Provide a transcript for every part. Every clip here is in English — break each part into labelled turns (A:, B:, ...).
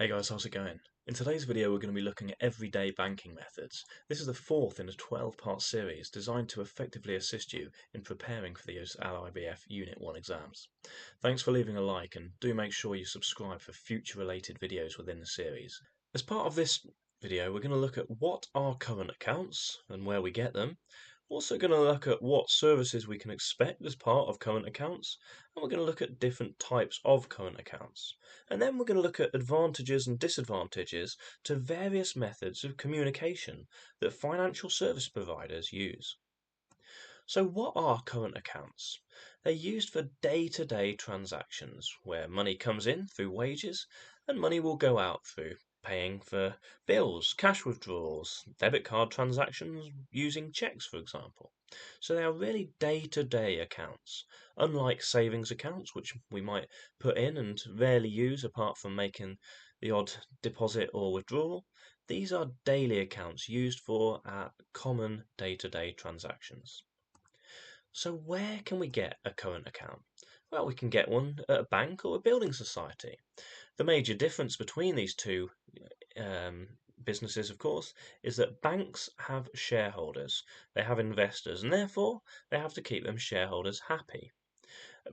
A: Hey guys, how's it going? In today's video we're going to be looking at everyday banking methods. This is the fourth in a 12-part series designed to effectively assist you in preparing for the LIBF Unit 1 exams. Thanks for leaving a like and do make sure you subscribe for future related videos within the series. As part of this video we're going to look at what are current accounts and where we get them. We're also going to look at what services we can expect as part of current accounts, and we're going to look at different types of current accounts. And then we're going to look at advantages and disadvantages to various methods of communication that financial service providers use. So what are current accounts? They're used for day-to-day transactions where money comes in through wages and money will go out through paying for bills, cash withdrawals, debit card transactions using checks, for example. So they are really day-to-day accounts, unlike savings accounts, which we might put in and rarely use apart from making the odd deposit or withdrawal. These are daily accounts used for common day-to-day transactions. So where can we get a current account? Well, we can get one at a bank or a building society. The major difference between these two businesses, of course, is that banks have shareholders, they have investors, and therefore they have to keep them shareholders happy.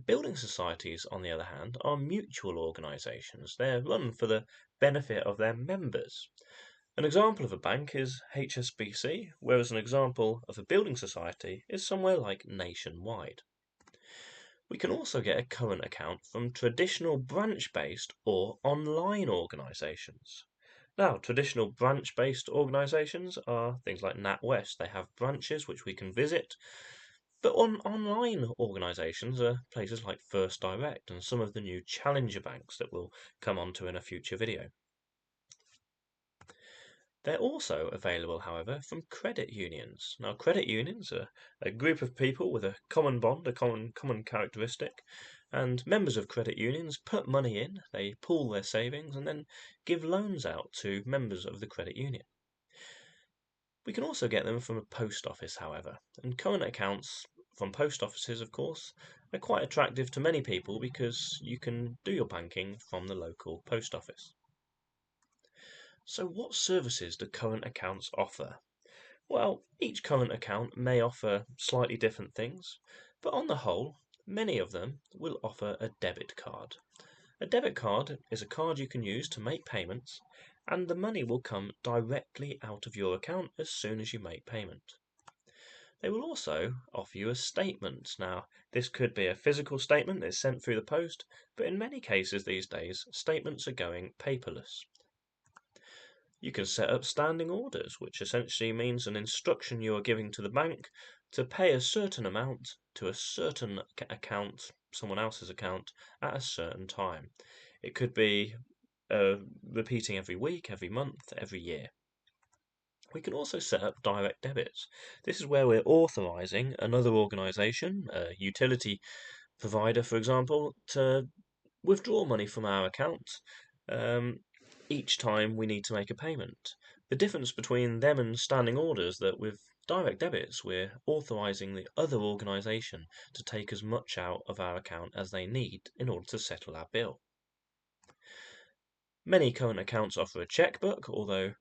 A: Building societies, on the other hand, are mutual organisations. They're run for the benefit of their members. An example of a bank is HSBC, whereas an example of a building society is somewhere like Nationwide. We can also get a current account from traditional branch-based or online organisations. Now, traditional branch-based organisations are things like NatWest. They have branches which we can visit, but online organisations are places like First Direct and some of the new challenger banks that we'll come on to in a future video. They're also available, however, from credit unions. Now, credit unions are a group of people with a common bond, a common characteristic, and members of credit unions put money in, they pool their savings, and then give loans out to members of the credit union. We can also get them from a post office, however, and current accounts from post offices, of course, are quite attractive to many people because you can do your banking from the local post office. So what services do current accounts offer? Well, each current account may offer slightly different things, but on the whole, many of them will offer a debit card. A debit card is a card you can use to make payments, and the money will come directly out of your account as soon as you make payment. They will also offer you a statement. Now, this could be a physical statement that's sent through the post, but in many cases these days, statements are going paperless. You can set up standing orders, which essentially means an instruction you are giving to the bank to pay a certain amount to a certain account, someone else's account, at a certain time. It could be repeating every week, every month, every year. We can also set up direct debits. This is where we're authorising another organisation, a utility provider, for example, to withdraw money from our account each time we need to make a payment. The difference between them and standing orders is that with direct debits we're authorising the other organisation to take as much out of our account as they need in order to settle our bill. Many current accounts offer a checkbook, although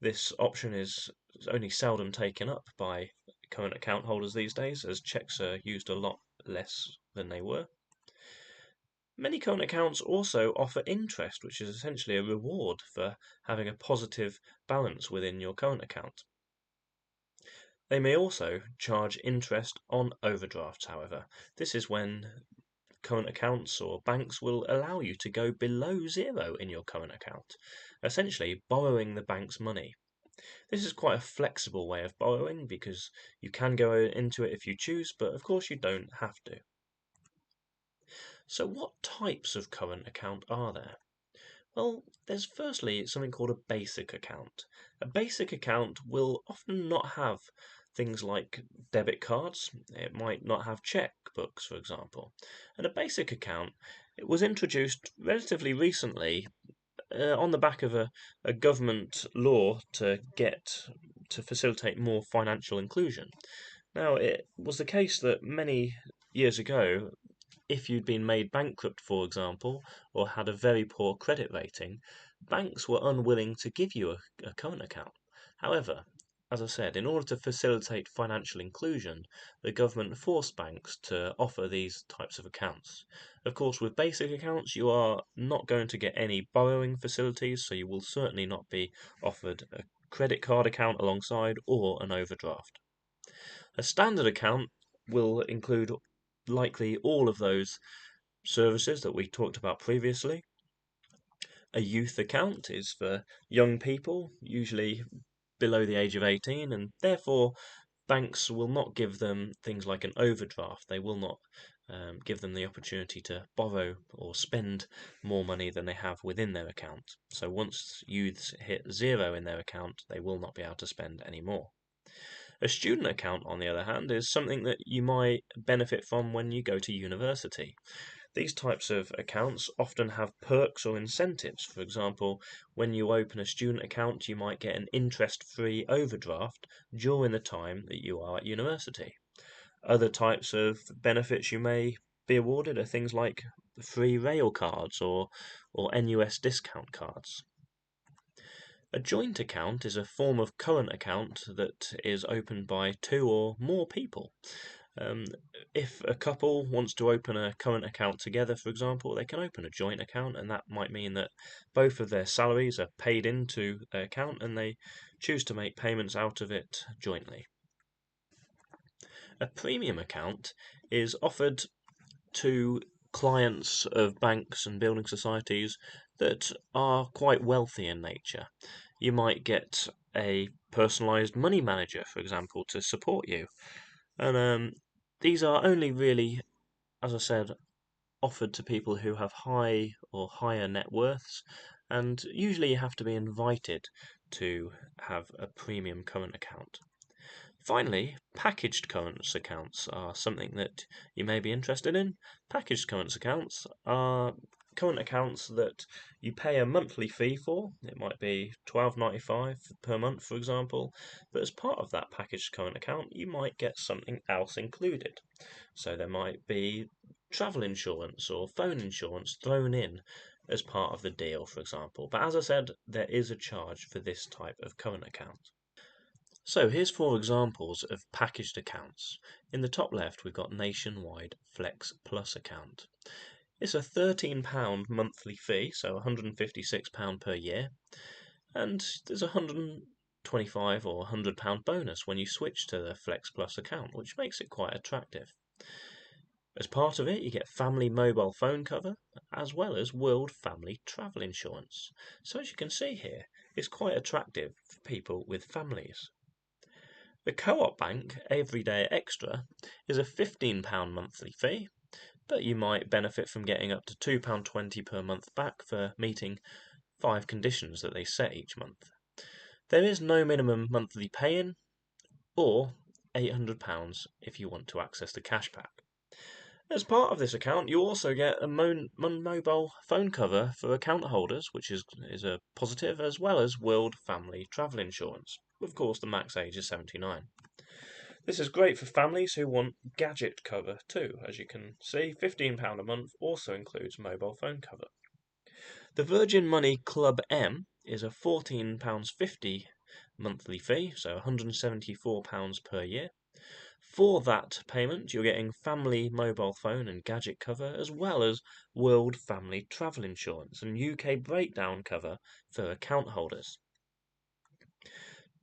A: this option is only seldom taken up by current account holders these days, as checks are used a lot less than they were. Many current accounts also offer interest, which is essentially a reward for having a positive balance within your current account. They may also charge interest on overdrafts, however. This is when current accounts or banks will allow you to go below zero in your current account, essentially borrowing the bank's money. This is quite a flexible way of borrowing because you can go into it if you choose, but of course you don't have to. So what types of current account are there? Well, there's firstly something called a basic account. A basic account will often not have things like debit cards. It might not have checkbooks, for example. And a basic account, it was introduced relatively recently on the back of a government law to facilitate more financial inclusion. Now, it was the case that many years ago, if you'd been made bankrupt, for example, or had a very poor credit rating, banks were unwilling to give you a current account. However, as I said, in order to facilitate financial inclusion, the government forced banks to offer these types of accounts. Of course, with basic accounts, you are not going to get any borrowing facilities, so you will certainly not be offered a credit card account alongside or an overdraft. A standard account will include likely all of those services that we talked about previously. A youth account is for young people, usually below the age of 18, and therefore banks will not give them things like an overdraft. They will not give them the opportunity to borrow or spend more money than they have within their account. So once youths hit zero in their account, they will not be able to spend any more. A student account, on the other hand, is something that you might benefit from when you go to university. These types of accounts often have perks or incentives. For example, when you open a student account, you might get an interest-free overdraft during the time that you are at university. Other types of benefits you may be awarded are things like free rail cards or NUS discount cards. A joint account is a form of current account that is opened by two or more people. If a couple wants to open a current account together, for example, they can open a joint account, and that might mean that both of their salaries are paid into their account and they choose to make payments out of it jointly. A premium account is offered to clients of banks and building societies that are quite wealthy in nature. You might get a personalized money manager, for example, to support you. And these are only really, as I said, offered to people who have high or higher net worths, and usually you have to be invited to have a premium current account. Finally, packaged current accounts are something that you may be interested in. Packaged current accounts are current accounts that you pay a monthly fee for. It might be $12.95 per month, for example, but as part of that packaged current account, you might get something else included. So there might be travel insurance or phone insurance thrown in as part of the deal, for example. But as I said, there is a charge for this type of current account. So here's 4 examples of packaged accounts. In the top left, we've got Nationwide Flex Plus account. It's a £13 monthly fee, so £156 per year, and there's a £125 or £100 bonus when you switch to the Flex Plus account, which makes it quite attractive. As part of it, you get family mobile phone cover, as well as World Family Travel Insurance. So as you can see here, it's quite attractive for people with families. The Co-op Bank Everyday Extra is a £15 monthly fee, but you might benefit from getting up to £2.20 per month back for meeting 5 conditions that they set each month. There is no minimum monthly pay-in, or £800 if you want to access the cashback. As part of this account, you also get a mobile phone cover for account holders, which is a positive, as well as World Family Travel Insurance. Of course, the max age is 79. This is great for families who want gadget cover too. As you can see, £15 a month also includes mobile phone cover. The Virgin Money Club M is a £14.50 monthly fee, so £174 per year. For that payment, you're getting family mobile phone and gadget cover, as well as World Family Travel Insurance and UK breakdown cover for account holders.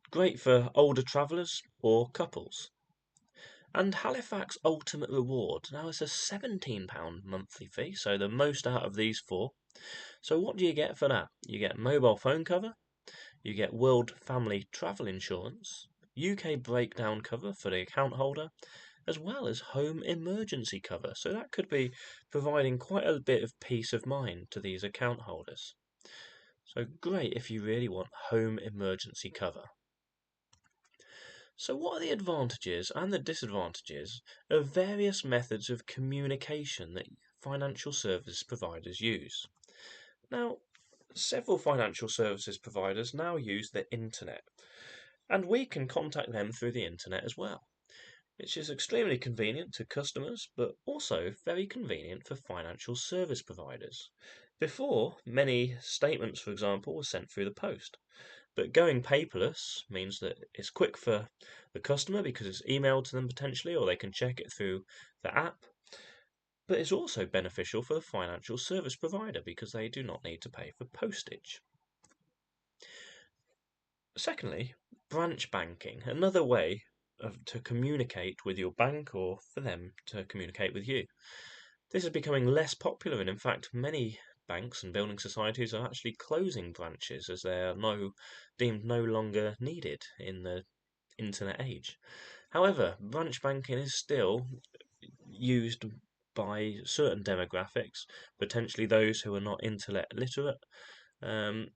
A: Great for older travellers or couples. And Halifax Ultimate Reward. Now it's a £17 monthly fee, so the most out of these 4. So what do you get for that? You get mobile phone cover, you get World Family Travel Insurance, UK breakdown cover for the account holder, as well as home emergency cover. So that could be providing quite a bit of peace of mind to these account holders. So great if you really want home emergency cover. So what are the advantages and the disadvantages of various methods of communication that financial service providers use? Now, several financial services providers now use the internet, and we can contact them through the internet as well, which is extremely convenient to customers, but also very convenient for financial service providers. Before, many statements, for example, were sent through the post. But going paperless means that it's quick for the customer because it's emailed to them potentially, or they can check it through the app. But it's also beneficial for the financial service provider because they do not need to pay for postage. Secondly, branch banking, another way to communicate with your bank or for them to communicate with you. This is becoming less popular, and in fact, many banks and building societies are actually closing branches as they are deemed no longer needed in the internet age. However, branch banking is still used by certain demographics, potentially those who are not internet literate, um,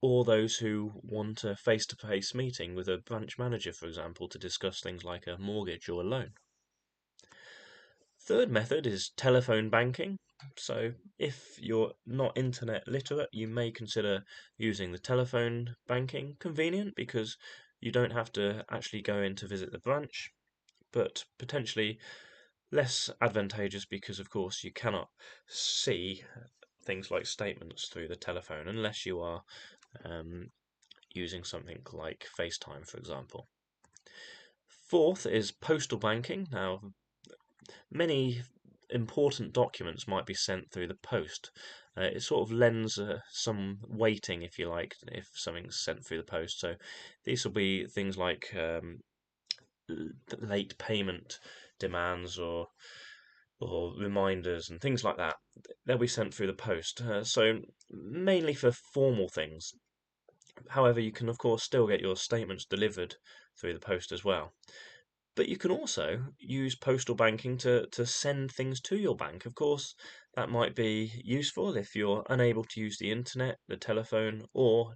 A: or those who want a face-to-face meeting with a branch manager, for example, to discuss things like a mortgage or a loan. Third method is telephone banking. So if you're not internet literate, you may consider using the telephone banking. Convenient because you don't have to actually go in to visit the branch, but potentially less advantageous because, of course, you cannot see things like statements through the telephone unless you are using something like FaceTime, for example. Fourth is postal banking. Now, many important documents might be sent through the post. It sort of lends some weighting, if you like, if something's sent through the post. So these will be things like late payment demands or reminders and things like that. They'll be sent through the post. So mainly for formal things. However, you can of course still get your statements delivered through the post as well. But you can also use postal banking to send things to your bank. Of course, that might be useful if you're unable to use the internet, the telephone, or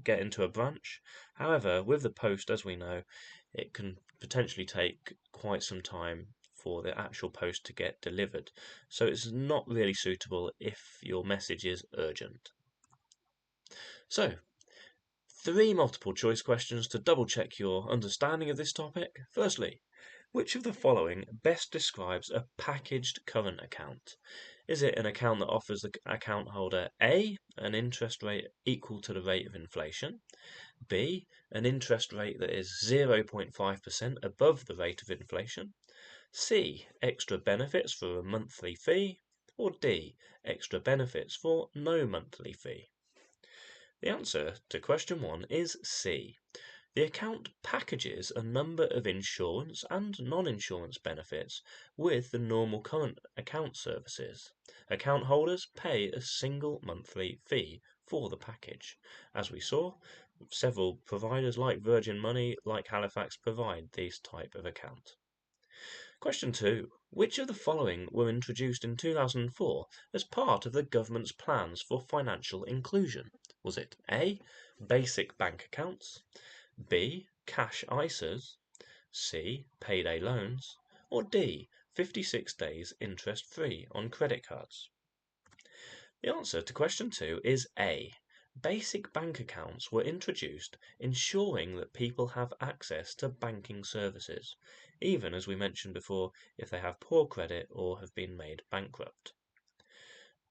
A: get into a branch. However, with the post, as we know, it can potentially take quite some time for the actual post to get delivered. So it's not really suitable if your message is urgent. So, 3 multiple choice questions to double check your understanding of this topic. Firstly, which of the following best describes a packaged current account? Is it an account that offers the account holder A, an interest rate equal to the rate of inflation, B, an interest rate that is 0.5% above the rate of inflation, C, extra benefits for a monthly fee, or D, extra benefits for no monthly fee? The answer to question 1 is C. The account packages a number of insurance and non-insurance benefits with the normal current account services. Account holders pay a single monthly fee for the package. As we saw, several providers like Virgin Money, like Halifax, provide this type of account. Question 2. Which of the following were introduced in 2004 as part of the government's plans for financial inclusion? Was it A. Basic bank accounts, B. Cash ISAs, C. Payday loans, or D. 56 days interest-free on credit cards? The answer to question 2 is A. Basic bank accounts were introduced ensuring that people have access to banking services, even as we mentioned before, if they have poor credit or have been made bankrupt.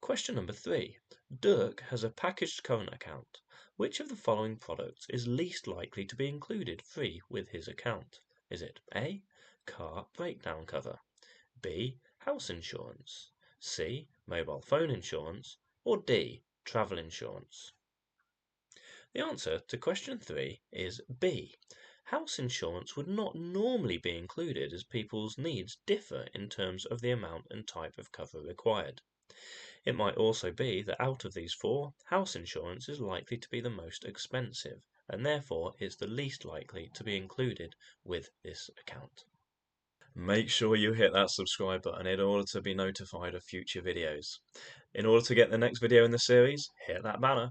A: Question number 3. Dirk has a packaged current account. Which of the following products is least likely to be included free with his account? Is it A. Car breakdown cover, B. House insurance, C. Mobile phone insurance, or D. Travel insurance? The answer to question 3 is B. House insurance would not normally be included as people's needs differ in terms of the amount and type of cover required. It might also be that out of these 4, house insurance is likely to be the most expensive and therefore is the least likely to be included with this account. Make sure you hit that subscribe button in order to be notified of future videos. In order to get the next video in the series, hit that banner.